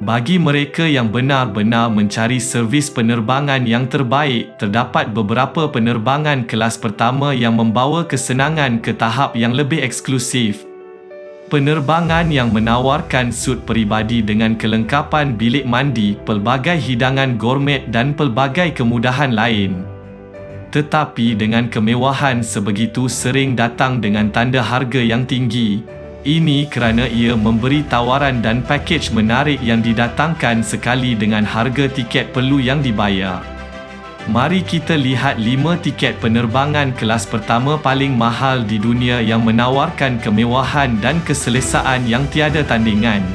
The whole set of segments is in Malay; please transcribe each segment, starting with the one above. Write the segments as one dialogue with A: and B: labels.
A: Bagi mereka yang benar-benar mencari servis penerbangan yang terbaik, terdapat beberapa penerbangan kelas pertama yang membawa kesenangan ke tahap yang lebih eksklusif. Penerbangan yang menawarkan sut peribadi dengan kelengkapan bilik mandi, pelbagai hidangan gourmet dan pelbagai kemudahan lain. Tetapi dengan kemewahan sebegitu sering datang dengan tanda harga yang tinggi. Ini kerana ia memberi tawaran dan pakej menarik yang didatangkan sekali dengan harga tiket perlu yang dibayar. Mari kita lihat 5 tiket penerbangan kelas pertama paling mahal di dunia yang menawarkan kemewahan dan keselesaan yang tiada tandingan.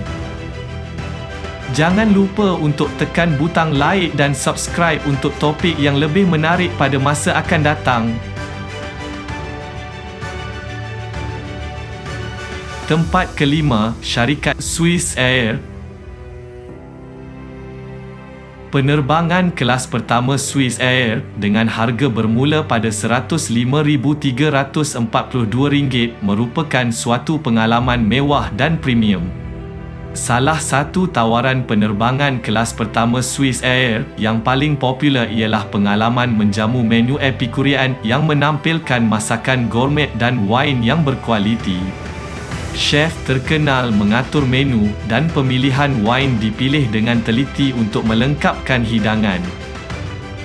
A: Jangan lupa untuk tekan butang like dan subscribe untuk topik yang lebih menarik pada masa akan datang. Tempat kelima, syarikat Swiss Air. Penerbangan kelas pertama Swiss Air dengan harga bermula pada RM105,342 merupakan suatu pengalaman mewah dan premium. Salah satu tawaran penerbangan kelas pertama Swiss Air yang paling popular ialah pengalaman menjamu menu Epicurian yang menampilkan masakan gourmet dan wain yang berkualiti. Chef terkenal mengatur menu dan pemilihan wain dipilih dengan teliti untuk melengkapkan hidangan.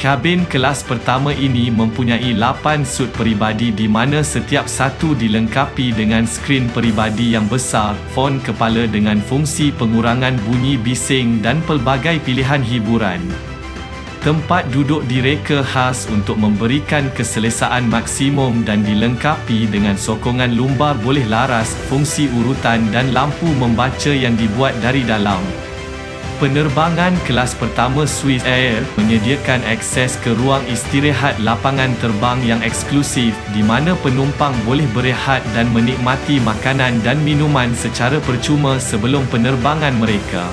A: Kabin kelas pertama ini mempunyai 8 sut peribadi di mana setiap satu dilengkapi dengan skrin peribadi yang besar, fon kepala dengan fungsi pengurangan bunyi bising dan pelbagai pilihan hiburan. Tempat duduk direka khas untuk memberikan keselesaan maksimum dan dilengkapi dengan sokongan lumbar boleh laras, fungsi urutan dan lampu membaca yang dibuat dari dalam. Penerbangan kelas pertama Swiss Air menyediakan akses ke ruang istirahat lapangan terbang yang eksklusif di mana penumpang boleh berehat dan menikmati makanan dan minuman secara percuma sebelum penerbangan mereka.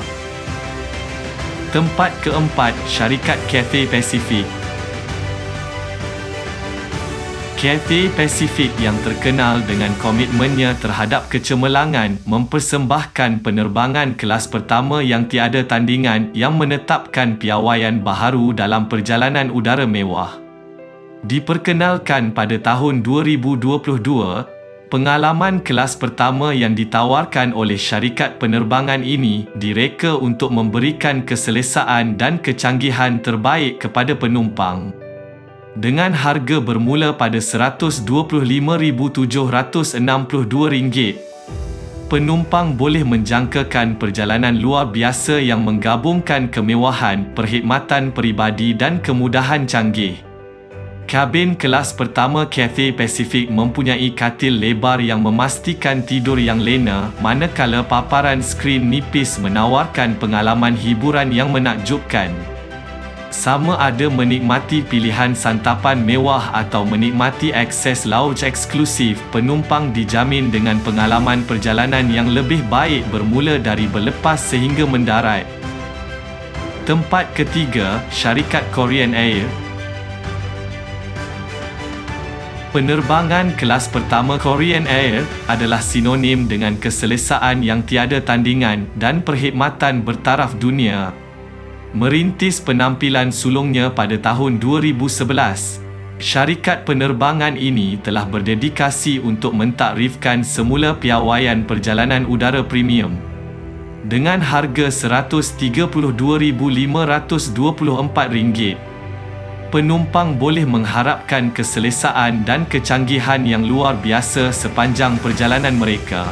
A: Tempat keempat, syarikat Cathay Pacific. Cathay Pacific yang terkenal dengan komitmennya terhadap kecemerlangan mempersembahkan penerbangan kelas pertama yang tiada tandingan yang menetapkan piawaian baharu dalam perjalanan udara mewah. Diperkenalkan pada tahun 2022, pengalaman kelas pertama yang ditawarkan oleh syarikat penerbangan ini direka untuk memberikan keselesaan dan kecanggihan terbaik kepada penumpang. Dengan harga bermula pada RM125,762, penumpang boleh menjangkakan perjalanan luar biasa yang menggabungkan kemewahan, perkhidmatan peribadi dan kemudahan canggih. Kabin kelas pertama Cathay Pacific mempunyai katil lebar yang memastikan tidur yang lena, manakala paparan skrin nipis menawarkan pengalaman hiburan yang menakjubkan. Sama ada menikmati pilihan santapan mewah atau menikmati akses lounge eksklusif, penumpang dijamin dengan pengalaman perjalanan yang lebih baik bermula dari berlepas sehingga mendarat. Tempat ketiga, syarikat Korean Air. Penerbangan kelas pertama Korean Air adalah sinonim dengan keselesaan yang tiada tandingan dan perkhidmatan bertaraf dunia. Merintis penampilan sulungnya pada tahun 2011, syarikat penerbangan ini telah berdedikasi untuk mentakrifkan semula piawaian perjalanan udara premium. Dengan harga RM132,524, penumpang boleh mengharapkan keselesaan dan kecanggihan yang luar biasa sepanjang perjalanan mereka.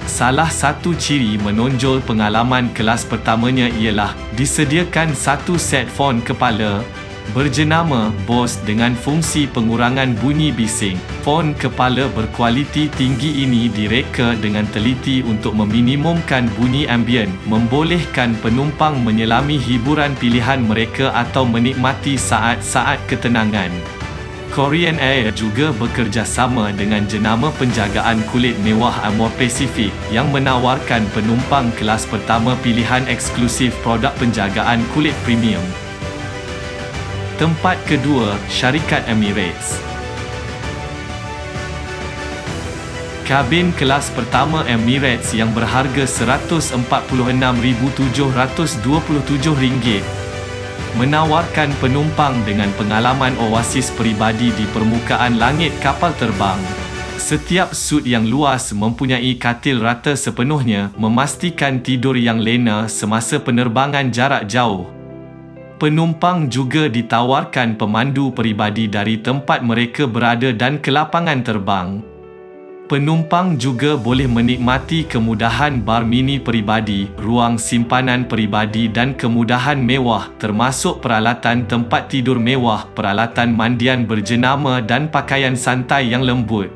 A: Salah satu ciri menonjol pengalaman kelas pertamanya ialah disediakan satu set fon kepala berjenama Bose dengan fungsi pengurangan bunyi bising. Fon kepala berkualiti tinggi ini direka dengan teliti untuk meminimumkan bunyi ambien, membolehkan penumpang menyelami hiburan pilihan mereka atau menikmati saat-saat ketenangan. Korean Air juga bekerjasama dengan jenama penjagaan kulit mewah Amor Pacific yang menawarkan penumpang kelas pertama pilihan eksklusif produk penjagaan kulit premium. Tempat kedua, syarikat Emirates. Kabin kelas pertama Emirates yang berharga RM146,727 menawarkan penumpang dengan pengalaman oasis peribadi di permukaan langit kapal terbang. Setiap sut yang luas mempunyai katil rata sepenuhnya, memastikan tidur yang lena semasa penerbangan jarak jauh. Penumpang juga ditawarkan pemandu peribadi dari tempat mereka berada dan ke lapangan terbang. Penumpang juga boleh menikmati kemudahan bar mini peribadi, ruang simpanan peribadi dan kemudahan mewah termasuk peralatan tempat tidur mewah, peralatan mandian berjenama dan pakaian santai yang lembut.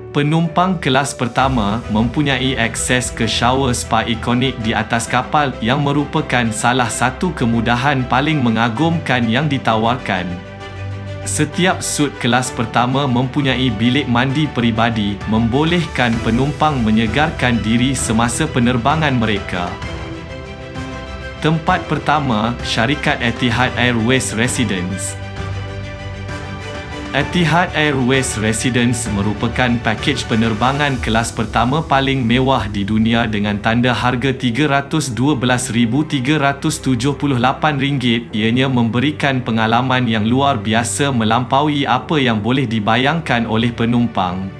A: Penumpang kelas pertama mempunyai akses ke shower spa ikonik di atas kapal yang merupakan salah satu kemudahan paling mengagumkan yang ditawarkan. Setiap sut kelas pertama mempunyai bilik mandi peribadi, membolehkan penumpang menyegarkan diri semasa penerbangan mereka. Tempat pertama, syarikat Etihad Airways Residence. Etihad Airways Residence merupakan pakej penerbangan kelas pertama paling mewah di dunia dengan tanda harga RM312,378. Ianya memberikan pengalaman yang luar biasa melampaui apa yang boleh dibayangkan oleh penumpang.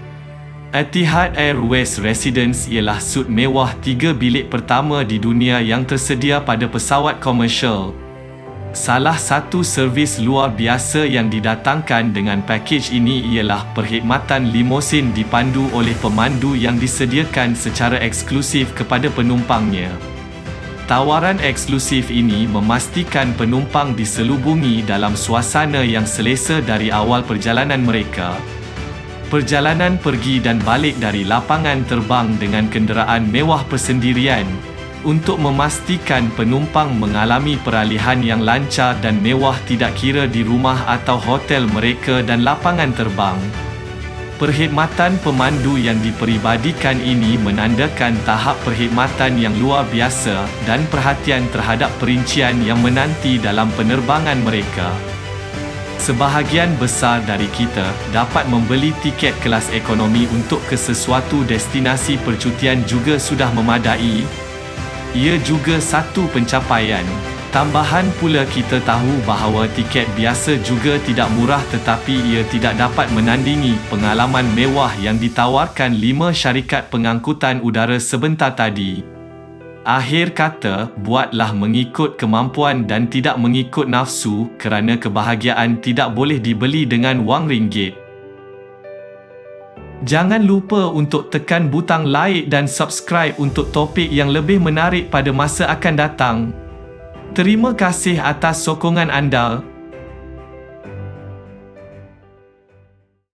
A: Etihad Airways Residence ialah sut mewah 3 bilik pertama di dunia yang tersedia pada pesawat komersial. Salah satu servis luar biasa yang didatangkan dengan pakej ini ialah perkhidmatan limosin dipandu oleh pemandu yang disediakan secara eksklusif kepada penumpangnya. Tawaran eksklusif ini memastikan penumpang diselubungi dalam suasana yang selesa dari awal perjalanan mereka. Perjalanan pergi dan balik dari lapangan terbang dengan kenderaan mewah persendirian, untuk memastikan penumpang mengalami peralihan yang lancar dan mewah tidak kira di rumah atau hotel mereka dan lapangan terbang. Perkhidmatan pemandu yang diperibadikan ini menandakan tahap perkhidmatan yang luar biasa dan perhatian terhadap perincian yang menanti dalam penerbangan mereka. Sebahagian besar dari kita dapat membeli tiket kelas ekonomi untuk ke sesuatu destinasi percutian juga sudah memadai. Ia juga satu pencapaian. Tambahan pula kita tahu bahawa tiket biasa juga tidak murah tetapi ia tidak dapat menandingi pengalaman mewah yang ditawarkan 5 syarikat pengangkutan udara sebentar tadi. Akhir kata, buatlah mengikut kemampuan dan tidak mengikut nafsu kerana kebahagiaan tidak boleh dibeli dengan wang ringgit. Jangan lupa untuk tekan butang like dan subscribe untuk topik yang lebih menarik pada masa akan datang. Terima kasih atas sokongan anda.